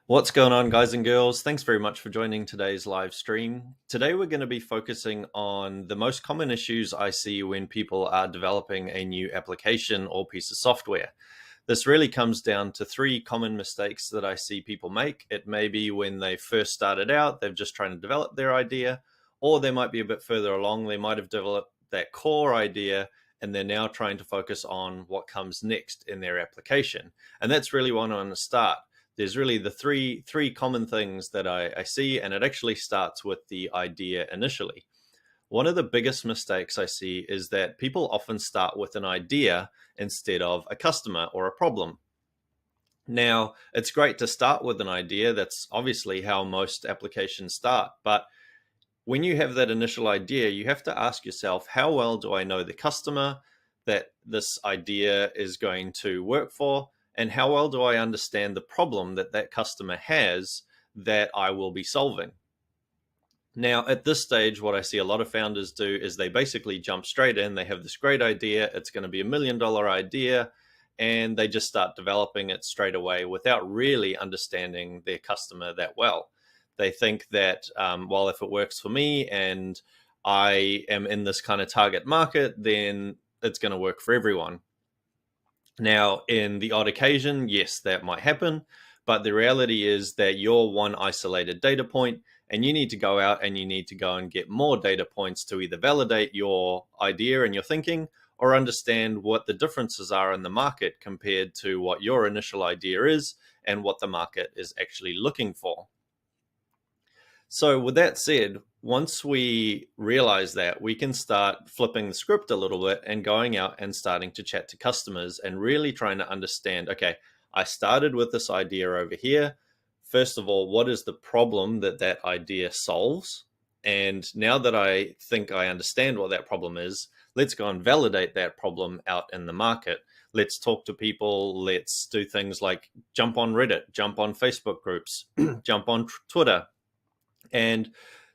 What's going on, guys and girls? Thanks very much for joining today's live stream. Today, we're going to be focusing on the most common issues I see when people are developing a new application or piece of software. This really comes down to three common mistakes that I see people make. It may be when they first started out, they're just trying to develop their idea, or they might be a bit further along. They might have developed that core idea and they're now trying to focus on what comes next in their application. And that's really what I want to start. There's really the three common things that I see, and it actually starts with the idea initially. One of the biggest mistakes I see is that people often start with an idea instead of a customer or a problem. Now, it's great to start with an idea. That's obviously how most applications start. But when you have that initial idea, you have to ask yourself, how well do I know the customer that this idea is going to work for? And how well do I understand the problem that that customer has that I will be solving? Now, at this stage, what I see a lot of founders do is they basically jump straight in. They have this great idea. It's going to be $1 million idea. And they just start developing it straight away without really understanding their customer that well. They think that, well, if it works for me and I am in this kind of target market, then it's going to work for everyone. Now, in the odd occasion, yes, that might happen, but the reality is that you're one isolated data point, and you need to go out and you need to go and get more data points to either validate your idea and your thinking or understand what the differences are in the market compared to what your initial idea is and what the market is actually looking for. So with that said, once we realize that, we can start flipping the script a little bit and going out and starting to chat to customers and really trying to understand, okay, I started with this idea over here. First of all, what is the problem that that idea solves? And now that I think I understand what that problem is, let's go and validate that problem out in the market. Let's talk to people. Let's do things like jump on Reddit, jump on Facebook groups, jump on Twitter. And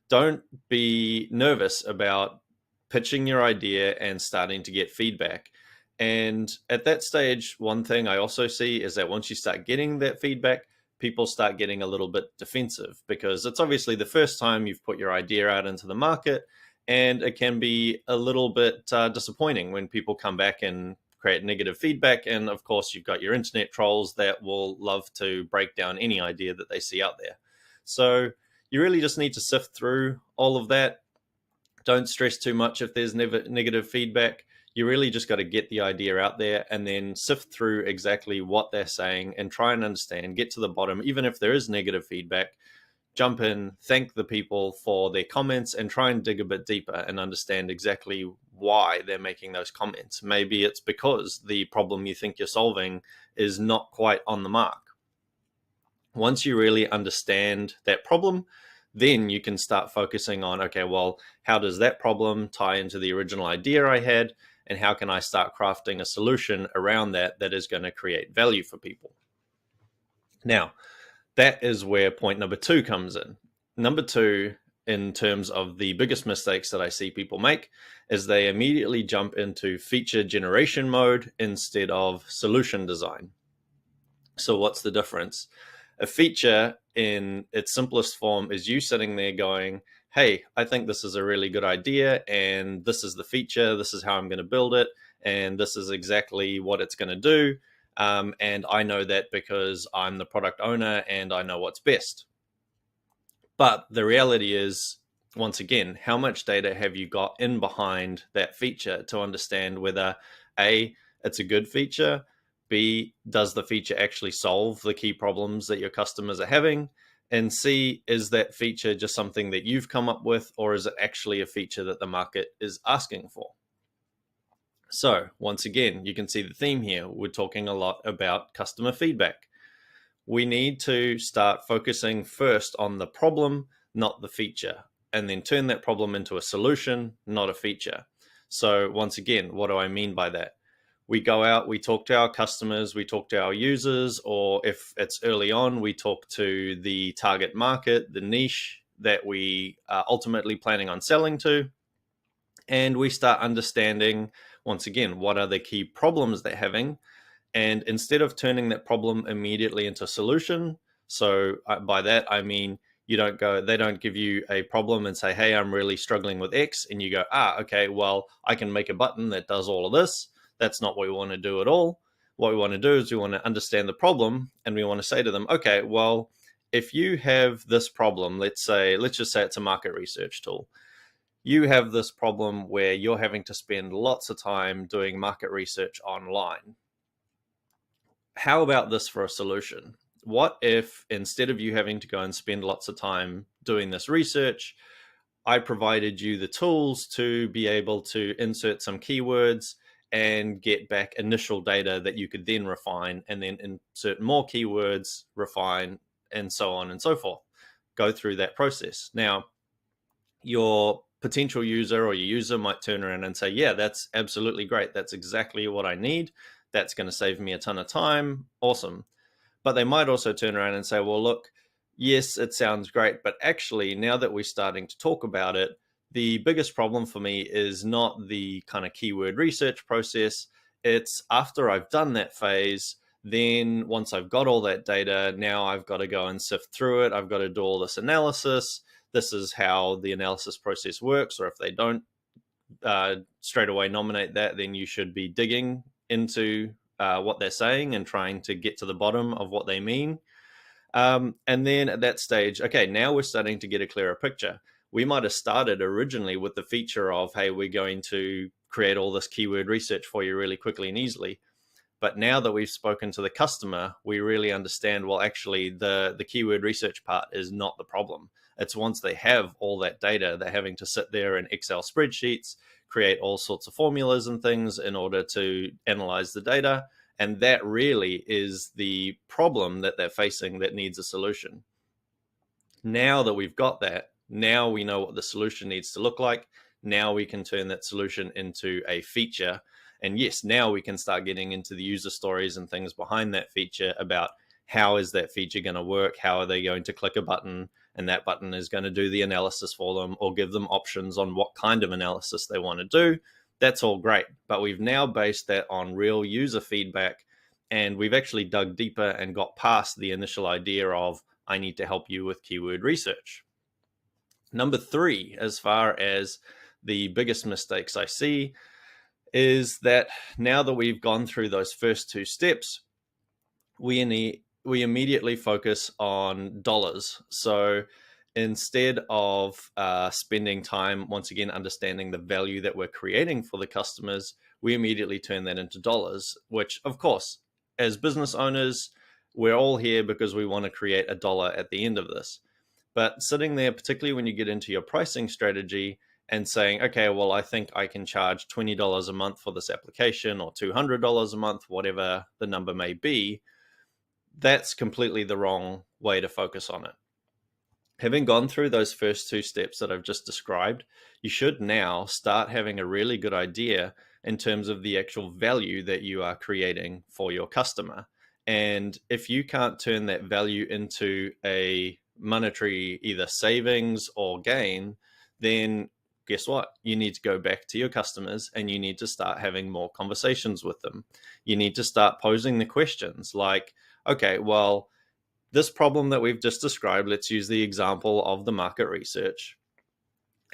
don't be nervous about pitching your idea and starting to get feedback. And at that stage, one thing I also see is that once you start getting that feedback, people start getting a little bit defensive because it's obviously the first time you've put your idea out into the market. And it can be a little bit disappointing when people come back and create negative feedback. And of course, you've got your internet trolls that will love to break down any idea that they see out there. So you really just need to sift through all of that. Don't stress too much if there's negative feedback. You really just got to get the idea out there and then sift through exactly what they're saying and try and understand, get to the bottom. Even if there is negative feedback, jump in, thank the people for their comments and try and dig a bit deeper and understand exactly why they're making those comments. Maybe it's because the problem you think you're solving is not quite on the mark. Once you really understand that problem, then you can start focusing on, okay, well, how does that problem tie into the original idea I had? And how can I start crafting a solution around that that is going to create value for people? Now, that is where point number 2 comes in. Number 2, in terms of the biggest mistakes that I see people make, is they immediately jump into feature generation mode instead of solution design. So what's the difference? A feature in its simplest form is you sitting there going, hey, I think this is a really good idea, and this is the feature, this is how I'm going to build it, and this is exactly what it's going to do. And I know that because I'm the product owner and I know what's best. But the reality is, once again, how much data have you got in behind that feature to understand whether A, it's a good feature, B, does the feature actually solve the key problems that your customers are having? And C, is that feature just something that you've come up with, or is it actually a feature that the market is asking for? So once again, you can see the theme here. We're talking a lot about customer feedback. We need to start focusing first on the problem, not the feature, and then turn that problem into a solution, not a feature. So once again, what do I mean by that? We go out, we talk to our customers, we talk to our users, or if it's early on, we talk to the target market, the niche that we are ultimately planning on selling to. And we start understanding, once again, what are the key problems they're having. And instead of turning that problem immediately into a solution, So by that, I mean, they don't give you a problem and say, hey, I'm really struggling with X. And you go, okay, well, I can make a button that does all of this. That's not what we want to do at all. What we want to do is we want to understand the problem, and we want to say to them, okay, well, if you have this problem, let's just say it's a market research tool. You have this problem where you're having to spend lots of time doing market research online. How about this for a solution? What if instead of you having to go and spend lots of time doing this research, I provided you the tools to be able to insert some keywords and get back initial data that you could then refine, and then insert more keywords, refine, and so on and so forth. Go through that process. Now, your potential user or your user might turn around and say, yeah, that's absolutely great. That's exactly what I need. That's going to save me a ton of time. Awesome. But they might also turn around and say, well, look, yes, it sounds great, but actually, now that we're starting to talk about it, the biggest problem for me is not the kind of keyword research process. It's after I've done that phase, then once I've got all that data, now I've got to go and sift through it. I've got to do all this analysis. This is how the analysis process works. Or if they don't straight away nominate that, then you should be digging into what they're saying and trying to get to the bottom of what they mean. And then at that stage, okay, now we're starting to get a clearer picture. We might have started originally with the feature of, hey, we're going to create all this keyword research for you really quickly and easily. But now that we've spoken to the customer, we really understand, well, actually, the keyword research part is not the problem. It's once they have all that data, they're having to sit there in Excel spreadsheets, create all sorts of formulas and things in order to analyze the data. And that really is the problem that they're facing that needs a solution. Now that we've got that, now we know what the solution needs to look like. Now we can turn that solution into a feature. And yes, now we can start getting into the user stories and things behind that feature about how is that feature going to work? How are they going to click a button and that button is going to do the analysis for them, or give them options on what kind of analysis they want to do? That's all great. But we've now based that on real user feedback, and we've actually dug deeper and got past the initial idea of, I need to help you with keyword research. Number 3, as far as the biggest mistakes I see, is that now that we've gone through those first 2 steps, we immediately focus on dollars. So instead of spending time, once again, understanding the value that we're creating for the customers, we immediately turn that into dollars, which, of course, as business owners, we're all here because we want to create a dollar at the end of this. But sitting there, particularly when you get into your pricing strategy and saying, okay, well, I think I can charge $20 a month for this application, or $200 a month, whatever the number may be, that's completely the wrong way to focus on it. Having gone through those first 2 steps that I've just described, you should now start having a really good idea in terms of the actual value that you are creating for your customer. And if you can't turn that value into a monetary either savings or gain, then guess what? You need to go back to your customers and you need to start having more conversations with them. You need to start posing the questions like, okay, well, this problem that we've just described, let's use the example of the market research.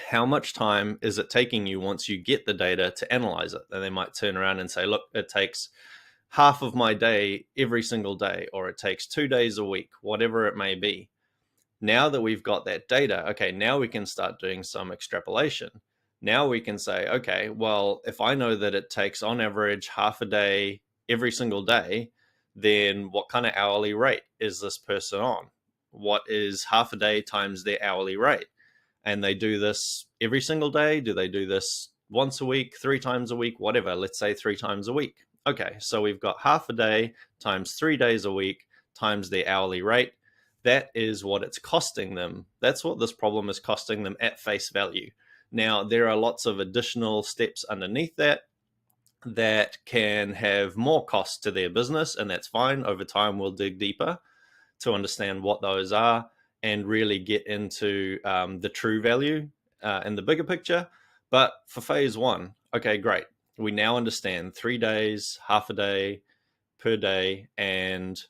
How much time is it taking you once you get the data to analyze it? And they might turn around and say, look, it takes half of my day every single day, or it takes 2 days a week, whatever it may be. Now that we've got that data, okay, now we can start doing some extrapolation. Now we can say, okay, well, if I know that it takes on average half a day every single day, then what kind of hourly rate is this person on? What is half a day times their hourly rate? And they do this every single day? Do they do this once a week, 3 times a week, whatever? Let's say 3 times a week. Okay, so we've got half a day times 3 days a week times their hourly rate. That is what it's costing them. That's what this problem is costing them at face value. Now, there are lots of additional steps underneath that can have more costs to their business, and that's fine. Over time, we'll dig deeper to understand what those are and really get into the true value in the bigger picture. But for phase 1, okay, great. We now understand 3 days, half a day, per day, and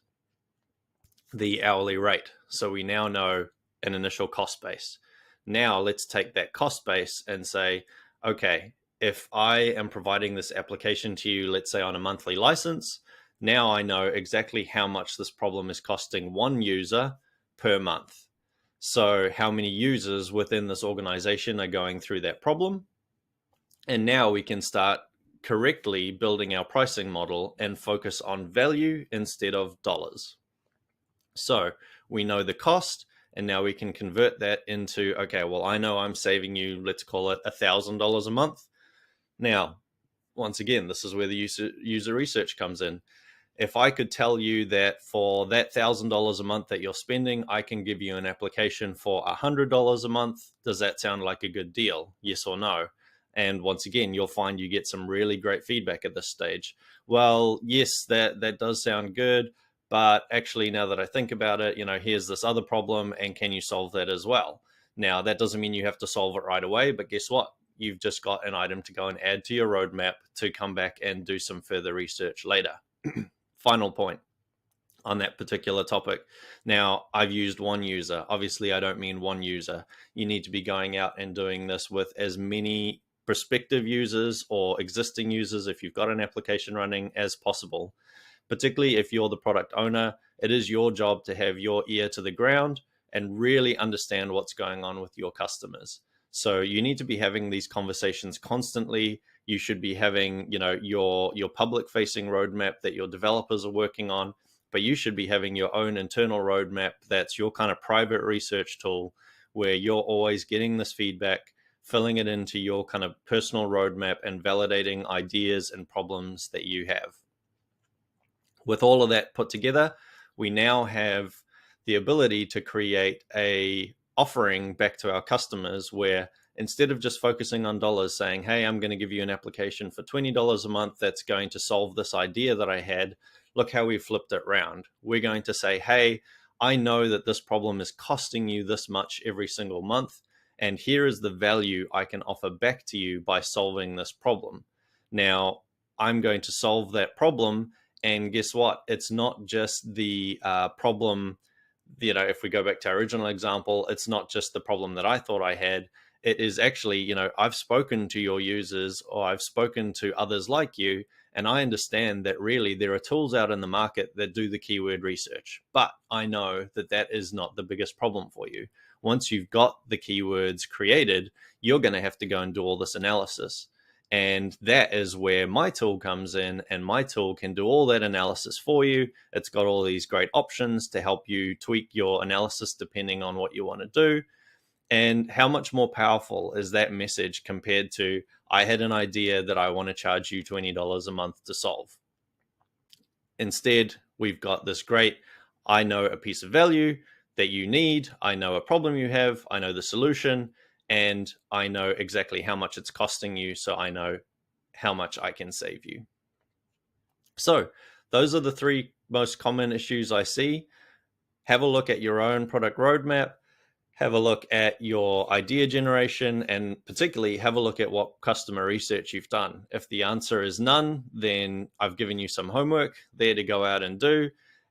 the hourly rate. So we now know an initial cost base. Now let's take that cost base and say, okay, if I am providing this application to you, let's say on a monthly license, now I know exactly how much this problem is costing one user per month. So how many users within this organization are going through that problem? And now we can start correctly building our pricing model and focus on value instead of dollars. So we know the cost, and now we can convert that into, okay, well, I know I'm saving you, let's call it $1,000 a month. Now, once again, this is where the user research comes in. If I could tell you that for that $1,000 a month that you're spending, I can give you an application for $100 a month, does that sound like a good deal? Yes or no? And once again, you'll find you get some really great feedback at this stage. Well, yes, that does sound good, but actually, now that I think about it, here's this other problem, and can you solve that as well? Now, that doesn't mean you have to solve it right away, but guess what? You've just got an item to go and add to your roadmap to come back and do some further research later. Final point on that particular topic. Now, I've used one user. Obviously, I don't mean one user. You need to be going out and doing this with as many prospective users or existing users, if you've got an application running, as possible. Particularly if you're the product owner, it is your job to have your ear to the ground and really understand what's going on with your customers. So you need to be having these conversations constantly. You should be having, your public facing roadmap that your developers are working on, but you should be having your own internal roadmap that's your kind of private research tool where you're always getting this feedback, filling it into your kind of personal roadmap and validating ideas and problems that you have. With all of that put together, we now have the ability to create a offering back to our customers where instead of just focusing on dollars, saying, hey, I'm going to give you an application for $20 a month that's going to solve this idea that I had, look how we flipped it around. We're going to say, hey, I know that this problem is costing you this much every single month, and here is the value I can offer back to you by solving this problem. Now, I'm going to solve that problem, and guess what? It's not just the problem, if we go back to our original example, it's not just the problem that I thought I had. It is actually, I've spoken to your users, or I've spoken to others like you, and I understand that really there are tools out in the market that do the keyword research. But I know that that is not the biggest problem for you. Once you've got the keywords created, you're going to have to go and do all this analysis. And that is where my tool comes in, and my tool can do all that analysis for you. It's got all these great options to help you tweak your analysis depending on what you want to do. And how much more powerful is that message compared to, I had an idea that I want to charge you $20 a month to solve. Instead, we've got this great, I know a piece of value that you need, I know a problem you have, I know the solution, and I know exactly how much it's costing you, so I know how much I can save you. So those are the three most common issues I see. Have a look at your own product roadmap, have a look at your idea generation, and particularly have a look at what customer research you've done. If the answer is none, then I've given you some homework there to go out and do.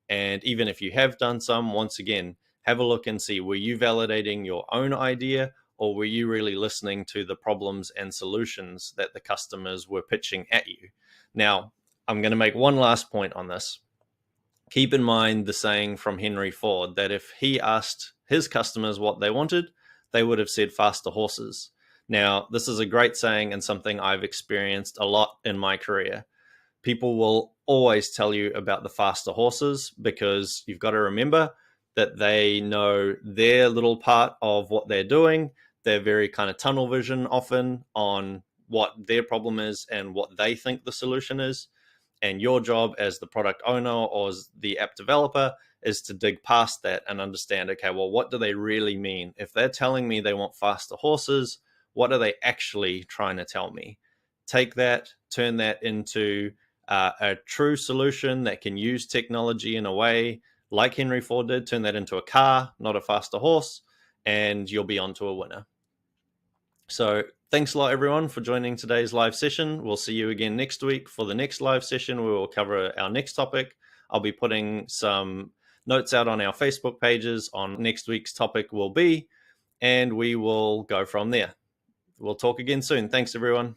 And even if you have done some, once again, have a look and see, were you validating your own idea, or were you really listening to the problems and solutions that the customers were pitching at you? Now, I'm going to make one last point on this. Keep in mind the saying from Henry Ford that if he asked his customers what they wanted, they would have said faster horses. Now, this is a great saying and something I've experienced a lot in my career. People will always tell you about the faster horses because you've got to remember that they know their little part of what they're doing. They're very kind of tunnel vision often on what their problem is and what they think the solution is. And your job as the product owner or as the app developer is to dig past that and understand, okay, well, what do they really mean? If they're telling me they want faster horses, what are they actually trying to tell me? Take that, turn that into a true solution that can use technology in a way like Henry Ford did, turn that into a car, not a faster horse, and you'll be on to a winner. So thanks a lot, everyone, for joining today's live session. We'll see you again next week for the next live session where we'll cover our next topic. I'll be putting some notes out on our Facebook pages on next week's topic will be, and we will go from there. We'll talk again soon. Thanks, everyone.